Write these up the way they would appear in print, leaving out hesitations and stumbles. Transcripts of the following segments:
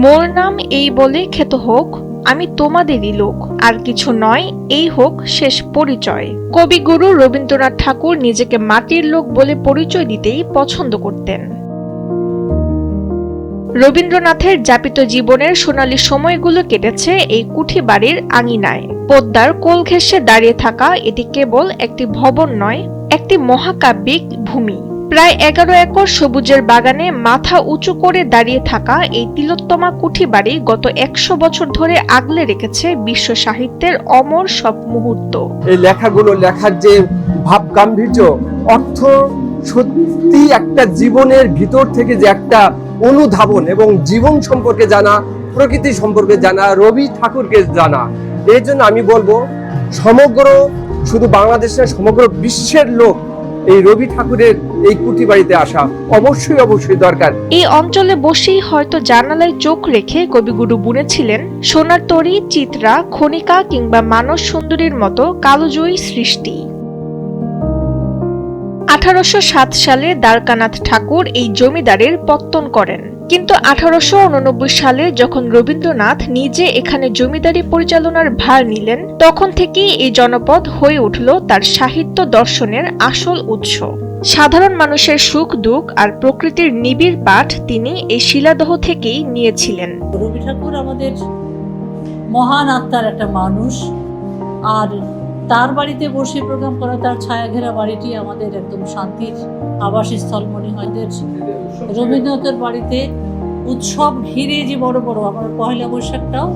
মোর নাম এই বলে খ্যাত হোক, আমি তোমাদেরই লোক, আর কিছু নয়, এই হোক শেষ পরিচয়। কবিগুরু রবীন্দ্রনাথ ঠাকুর নিজেকে মাটির লোক বলে পরিচয় দিতেই পছন্দ করতেন। রবীন্দ্রনাথের যাপিত জীবনের সোনালী সময়গুলো কেটেছে এই কুঠি বাড়ির আঙিনায়। পদ্মার কোল ঘেঁষে দাঁড়িয়ে থাকা এটি কেবল একটি ভবন নয়, একটি মহাকাব্যিক ভূমি। প্রায় 11 একর সবুজের বাগানে মাথা উঁচু করে দাঁড়িয়ে থাকা এই তিলোত্তমা কুঠি বাড়ি গত 100 বছর ধরে আগলে রেখেছে বিশ্ব সাহিত্যের অমর সব মুহূর্ত। এই লেখাগুলো লেখার যে ভাব গাম্ভীর্য, অর্থ, সত্যি একটা জীবনের ভিতর থেকে যে একটা অনুধাবন এবং জীবন সম্পর্কে জানা, প্রকৃতি সম্পর্কে জানা, রবি ঠাকুরকে জানা। এই জন্য আমি বলবো সমগ্র শুধু বাংলাদেশের সমগ্র বিশ্বের লোক এই রবি ঠাকুরের এই কুঠি বাড়িতে আসা অবশ্যই দরকার। এই অঞ্চলে বসেই হয়তো জানালায় চোখ রেখে কবিগুরু বুনেছিলেন সোনার তরী, চিত্রা, খনিকা কিংবা মানস সুন্দরীর মতো কালজয়ী সৃষ্টি। 1807 সালে দ্বারকানাথ ঠাকুর এই জমিদারের পত্তন করেন, কিন্তু 1889 সালে যখন রবীন্দ্রনাথ নিজে এখানে জমিদারি পরিচালনার ভার নিলেন, তখন থেকেই এই জনপদ হয়ে উঠল তার সাহিত্য দর্শনের আসল উৎস। সাধারণ মানুষের সুখ দুঃখ আর প্রকৃতির নিবিড় পাঠ তিনি এই শিলাদহ থেকেই নিয়েছিলেন। রবি ঠাকুর আমাদের মহান আত্মার একটা মানুষ, আর তার বাড়িতে বসে প্রোগ্রাম করা, তার ছায়া ঘেরা বাড়িটি আমাদের একদম শান্তির আবাসস্থল মনে হয়। রবীন্দ্রনাথের বাড়িতে উৎসব ঘিরে যে বড় বড় আমরা পয়লা বৈশাখটাও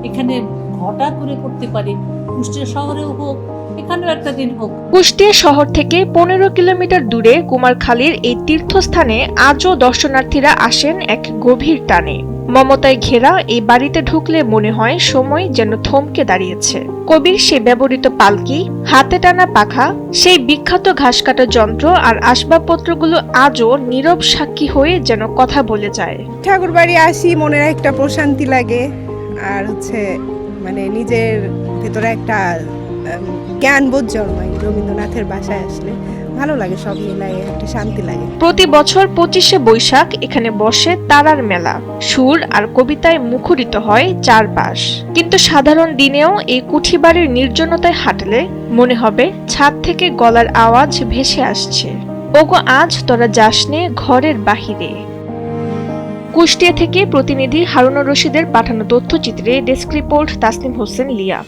এখানে ঘটা করে করতে পারি। কুষ্টিয়া শহরেও হোক, এখানেও একটা দিন হোক। কুষ্টিয়া শহর থেকে 15 কিলোমিটার দূরে কুমারখালীর এই তীর্থস্থানে আজও দর্শনার্থীরা আসেন এক গভীর টানে। মমতায় ঘেরা এই বাড়িতে ঢুকলে মনে হয় সময় যেন থমকে দাঁড়িয়েছে। কবির সে ব্যবহৃত পালকি, হাতে টানা পাখা, সেই বিখ্যাত ঘাস কাটা যন্ত্র আর আসবাবপত্রগুলো আজও নীরব সাক্ষী হয়ে যেন কথা বলে যায়। ঠাকুর বাড়ি আসি, মনের একটা প্রশান্তি লাগে, আর মানে নিজের ভেতরে একটা জ্ঞানবোধ জন্মায়। রবীন্দ্রনাথের বাসায় আসলে ভালো লাগে, সব মিলাই একটা শান্তি লাগে। প্রতি বছর 25শে বৈশাখ এখানে বসে তারার মেলা, সুর আর কবিতায় মুখরিত হয় চারপাশ। কিন্তু সাধারণ দিনেও এই কুঠি বাড়ির নির্জনতায় হাঁটলে মনে হবে ছাদ থেকে গলার আওয়াজ ভেসে আসছে, ওগো আজ তোরা যাসনে ঘরের বাহিরে। কুষ্টিয়া থেকে প্রতিনিধি হারুনুর রশিদের পাঠানো তথ্যচিত্রে ডেস্ক রিপোর্ট, তাসনিম হোসেন, লিয়া।